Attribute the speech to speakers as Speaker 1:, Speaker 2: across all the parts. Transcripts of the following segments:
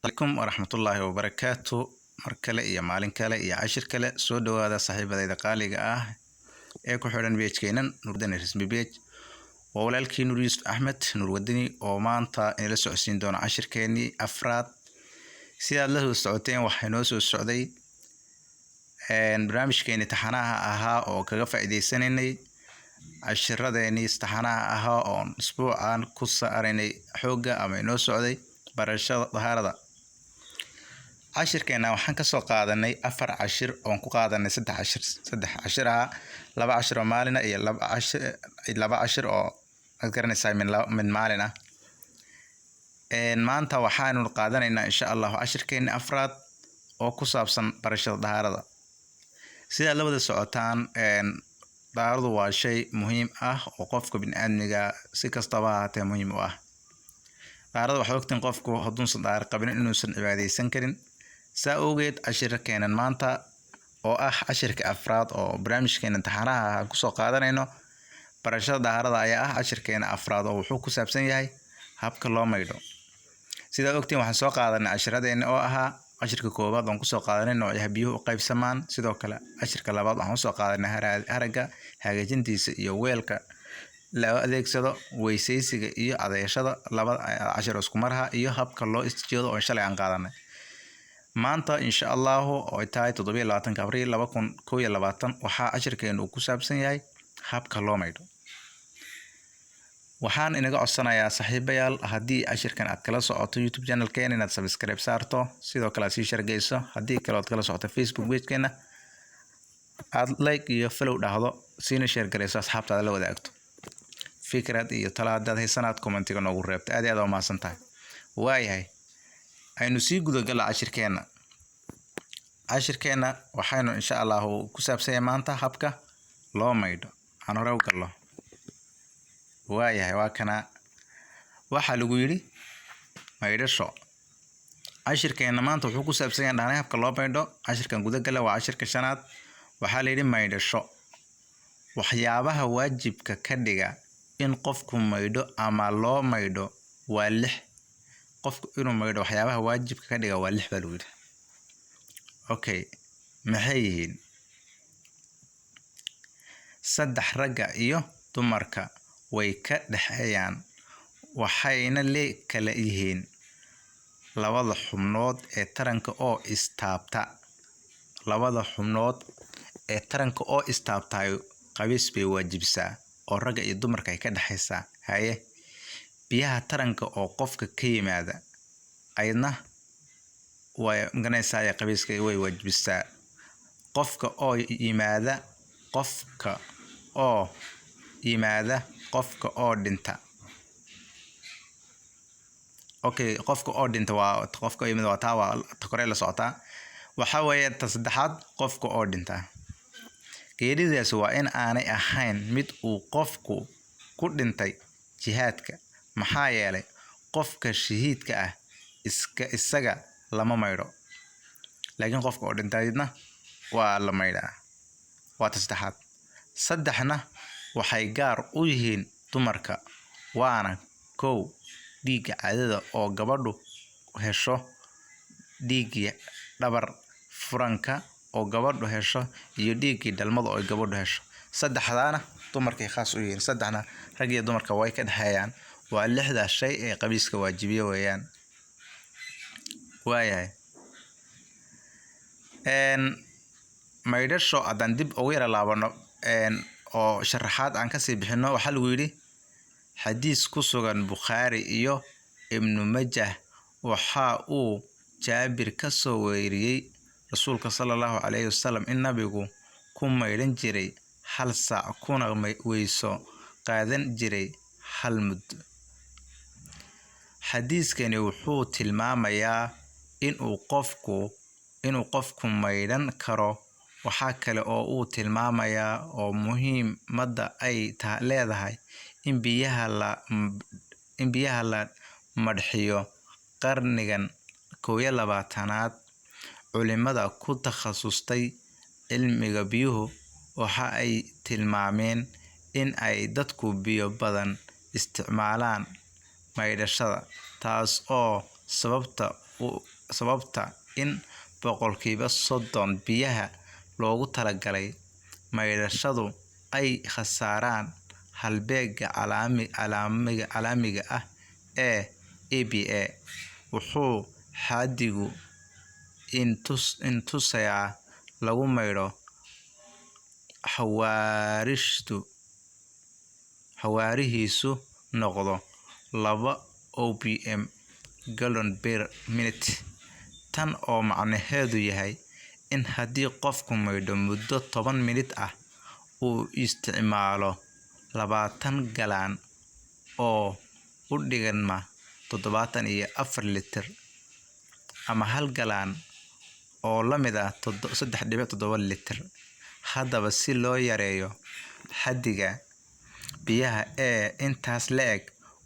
Speaker 1: عليكم ورحمة الله وبركاته مركلة يا مالين كلا يا عشر كلا سود هذا صاحب هذا قالق إيكو حرن بيج كينن نردن رسمي بيج وولالكي نور يوسف أحمد نور ودني ومانتا إلى سعسين دون عشر كيني أفراد سيدا له السعودين وحنوس السعودي إن برامج كيني تحناها أها أو كغفا إدي سنيني عشر رديني استحناها أها أو أسبوع عن قصة أريني حوقة أما إنو سعودي برشا ظهارة cashirkeena waxaan ka soo qaadanay 4 cashir oo ku qaadanay 3 cashir laba cashir oo maalina iyo laba cashir oo aad garanaysaa min maalina maanta waxaanu qaadanaynaa insha Allah cashirkeena afraad oo ku saabsan barashada dhaharada sida labada socotaan dhaharadu waa shay muhiim ah oo qofka bini'aadmiga si kastaba ahaatee muhiim u ah dhaharada waxa waqtin qofku haduusan dhahar qabin inuusan cibaadeysan karin سأوجد عشرة كان مانتا أو عشرة أفراد أو برامج كان امتحانها كسو قادر إنه برشة دهارة ضايعة عشرة كان أفراد أو حقوق سبسين ياي هبك الله ما يدو سيدا وقتي وحسوا قادرنا عشرة إنه أو عشرة كوبات أو كسو قادر إنه يهبيه قيب سمان سيدا وكلا عشرة كلابات أو حسوا قادرنا هرجة حاجة جنتيس يويلك لا أذيك سيدا ويسيس إيه عذا يشدا لبعض عشرة أسكمرها إيه هبك الله استجيد أو إن شاء الله عن قادرنا maanta insha Allah oo tahay 27 Abriil 2022 waxa cashirkeenu ku saabsan yahay habka loo maydho waxaan inaga codsanayaa saaxiibayaal haddii cashirkan aad kala socoto YouTube channel-keena inaad subscribe saarto sidoo kale sii share geyso haddii kale aad kala socoto Facebook page-keena aad like iyo follow dhahdo siina share gareyso asxaabtaada la wadaagto fikrad iyo talaadaad heysanaad commentiga noogu reebta aad iyo aad u mahadsantahay waayahay aynu sii gudagalaa cashirkeena waxaynu insha Allah ku saabsanyahay maanta habka loo maydho aan hore u galno waayahay waa kana waxa lagu yiri maydhasho cashirkeena maanta wuxuu ku saabsan yahay habka loo maydho cashirkan gudagala waa cashirka shanaad waxa la yiri maydhasho waxyaabaha waajibka ka dhiga in qofku maydho ama loo maydho waa 6 qofku inuu maydho waxyaabaha waajibka ka dhiga waa 6 baa lagu yiri okay maxay yihiin saddex raga iyo dumarka way ka dhaxayaan waxayna kala yihiin labada xubnood ee taranka oo istaabta qabiis bay waajibisaa oo raga iyo dumarka ay ka dhaxaysaa haye biyaha taranka oo qofka ka yimaada ayna way ganaysaa qabiiska way waajibisaa qofka oo dhinta okay qofka oo dhinta waa qofka yimaada waa taa waa takore la socota waxa weeye saddexaad qofka oo dhinta geeridaas waa in aanay ahayn mid uu qofku ku dhintay jihaadka maxaa yeelay qofka shahiidka ah isaga lama maydho laakiin qofka oo dhintayna waa la maydhaa waa saddexna waxay gaar u yihiin dumarka waana kow dhiigga caadada oo gabadhu hesho dhiigga dhabar furanka oo gabadhu hesho iyo dhiigga dhalmada oo gabadhu hesho saddexdaana dumarkay khaas u yihiin saddexna rag iyo dumarka way ka dhaxayaan waa 6 shay ee qabiiska waajibiyo weeyaan waayahay maydhasho adan dib ugu yara laabano oo sharaxaad aan ka sii bixino waxa lagu yiri xadiis ku sugan Bukhari iyo Ibn Majah waxa uu Jaabir ka soo weeriyay rasuulka sallallahu alayhi wasallam in nabigu ku maydhan jiray hal saac kuna weyso qaadan jiray hal muddo xadiiskani wuxuu tilmaamayaa inuu qofku maydhan karo waxa kale oo uu tilmaamayaa oo muhiimada ay leedahay in biyaha la madxiyo qarnigan 21aad culimada ku takhasustay cilmiga biyuhu waxa ay tilmaameen in ay dadku biyo badan isticmaalaan maydhashada taas oo sababta sababta in boqolkiiba 30 biyaha loogu talagalay maydhashadu ay khasaaraan halbeega caalamiga ah ee EPA. Wuxuu xaddigu intusayaa lagu maydho xawaarihiisu noqdo 2 OPM gallon per minute. Tan oo macnaheedu yahay in haddii qofku maydho muddo 10 minit ah uu isticmaalo 20 galaan oo u dhigma 74 litir ama 1 galaan oo la mid ah 3.7 litir. Haddaba si loo yareeyo xaddiga biyaha ee intaas le'eg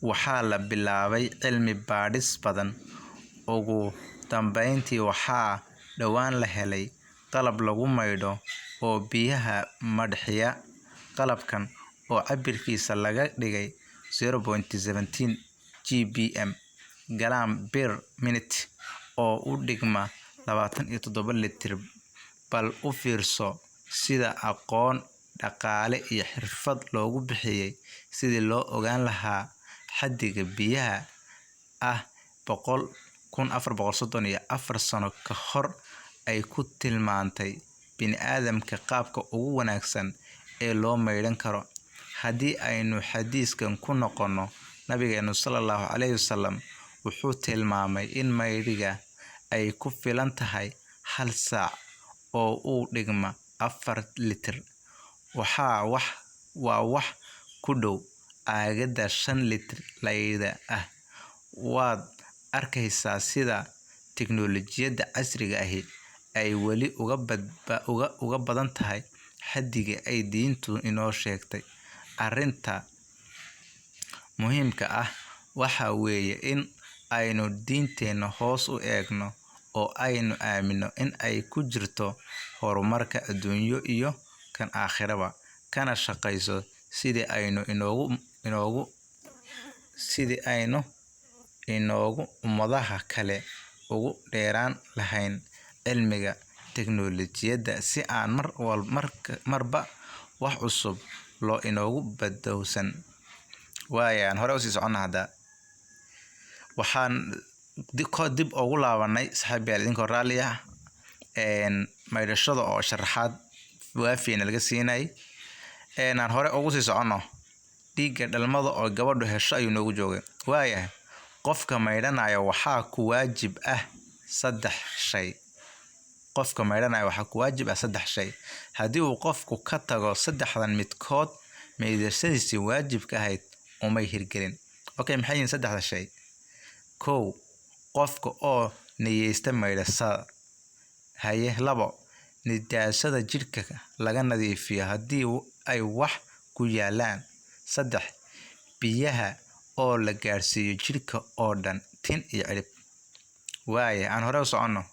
Speaker 1: waxaa la bilaabay cilmi baadhis badan. Ugu dambeyntii waxaa dhowaan la helay qalab lagu maydho oo biyaha madxiya. Qalabkan oo cabirkiisa laga dhigay 0.17 GPM galaan per minute oo u dhigma 27 litir. Bal u fiirso sida aqoon dhaqaale iyo xirfad loogu bixiyay sidii loo ogaan lahaa xaddiga biyaha ah 1434 sano ka hor ay ku tilmaantay bini'aadamka qaabka ugu wanaagsan ee loo maydhan karo. Haddii aynu xadiiskan ku noqono, nabigeenu sallallahu alayhi wasallam wuxuu tilmaamay in maydhiga ay ku filan tahay 1 saac oo u dhigma 4 litir. waa wax ku dhow aagada 5 litir layda ah. Waad arkaysaa sida tiknoolajiyadda casriga ahi ay weli uga badan tahay xaddiga ay diintu inoo sheegtay. Arrinta muhiimka ah waxa weeye in aynu diinteena hoos u eegno oo aynu aamino in ay ku jirto horumarka adduunyo iyo kan aakhiraba, kana shaqayso sidii aynu ummadaha kale ugu dheeraan lahayn cilmiga tiknoolajiyadda si aan marba wax cusub loo inoogu badowsan. Waayaan hore usii soconna hadda waxaan dib ugu laabanay saaxiibayaal idinkoo raalli ah maydhashada oo sharaxaad waafiina laga siinay. aan hore ugu sii soconno dhiigga dhalmada oo gabadhu hesho ayuu noogu joogay. Waayahay qofka maydhanaya waxaa ku waajib ah 3 shay. Haddii uu qofku ka tago 3dan midkood maydhashadiisii waajibka ahayd umay hirgelin. Okay, maxay yihiin 3da shay? 1. Qofka oo niyeysta maydhashada. 2. Nijaasada jidhka laga nadiifiyo haddii ay wax ku yaalaan. 3. Biyaha oo la gaarsiiyo jidhka oo dhan tin iyo cirib. Waaye aan hore u soconno.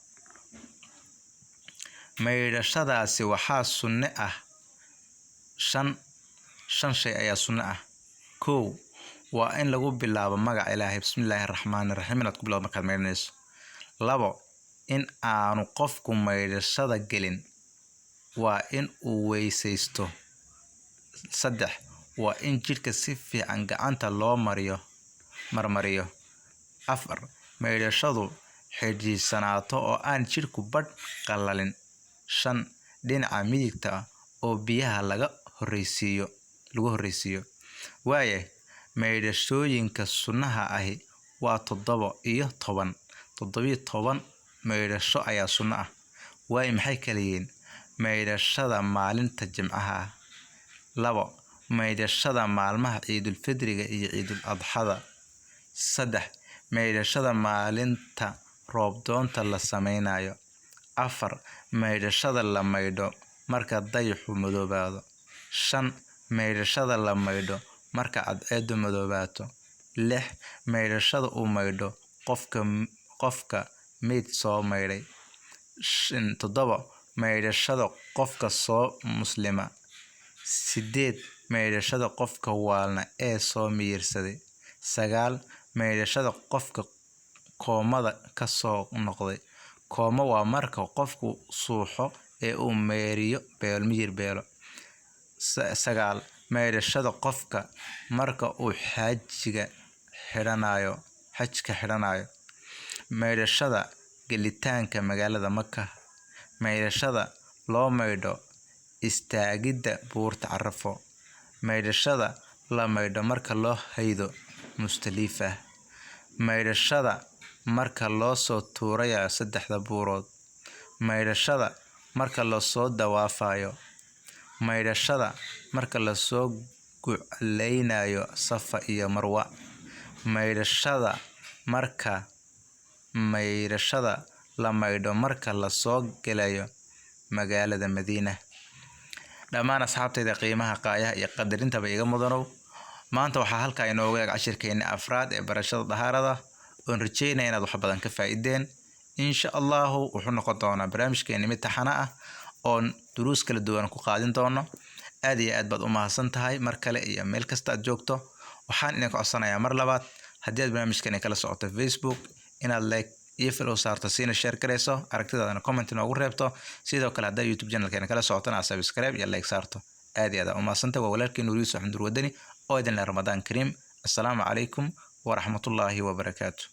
Speaker 1: Maydhashadaasi waxaa sunne ah 5 shay ayaa sunne ah. 1. Waa in lagu bilaabo magaca Ilaahay bismillaahirrahmaanirrahiim inaad ku bilowdo markaad maydhanayso. 2. In aanu qofku maydhashada gelin waa in uu weysaysto. 3. Waa in jidhka si fiican gacanta loo marmariyo. 4. Maydhashadu xidhiidhsanaato oo aan jidhku badh qalalin. 5. Dhinaca midigta oo biyaha laga horreysiiyo. Waaye maydhashooyinka sunnaha ahi waa 7 iyo 10. 17 maydhasho ayaa sunno ah. Waaye maxay kala yihiin? Maydhashada maalinta Jimcaha. 2. Maydhashada maalmaha Ciidul Fidriga iyo Ciidul Adxada. 3. Maydhashada maalinta roob doonta la sameynayo. 4. Maydhashada la maydho marka dayaxu madoobaado. 5. Maydhashada la maydho marka cadceedu madoobaato. 6. Maydhashada uu maydho qofka meyd soo maydhay. 7. Maydhashada qofka soo muslima. 8. Maydhashada qofka waalna ee soo miyirsaday. 9. Maydhashada qofka koomada ka soo noqday. Kooma waa marka qofku suuxo ee uu meeriyo miyir beelo. Sagaal, meerashada qofka marka uu xajka xidhanayo. Meerashada gelitaanka magaalada Maka. Meerashada loo maydho istaagidda buurta Carafo. Meerashada la maydho marka loo haydo Mustalifa. Meerashada marka loo soo tuurayo saddexda buurood. Meerashada marka loo soo dawaafayo. Meerashada marka la soo guclaynayo Safa iyo Marwa. Meerashada la maydho marka la soo gelayo magaalada Madiina. Dhammaan asxaabtayda qiimaha qaayaha iyo qadarinta iga mudanow. Maanta waxaa halkaa inoogu eeg cashirkeena afraad ee barashada dahaarada oo rajeynaya inaad wax badan ka faa'iideen. Insha Allah wuxuu noqon doonaa barnaamijkeena mid taxana ah oo duruus kala duwan ku qaadin doono. aad iyo aad baad u mahadsantahay mar kale iyo meel kasta aad joogto. Waxaan idin codsanayaa mar labaad haddii aad barnaamijkeena kala socoto Facebook inaad like iyo follow saarto siina share gareyso aragtidaadana comment inoogu reebto. Sidoo kale haddii YouTube channelkeena kala socotana subscribe iyo like saarto. aad iyo aad u mahadsantahay. waa walaalkeen Nuuriis Xandur Wadani oo idin leh Ramadaan Kariim. Assalaamu calaykum wa rahmatullaahi wa barakaatuh.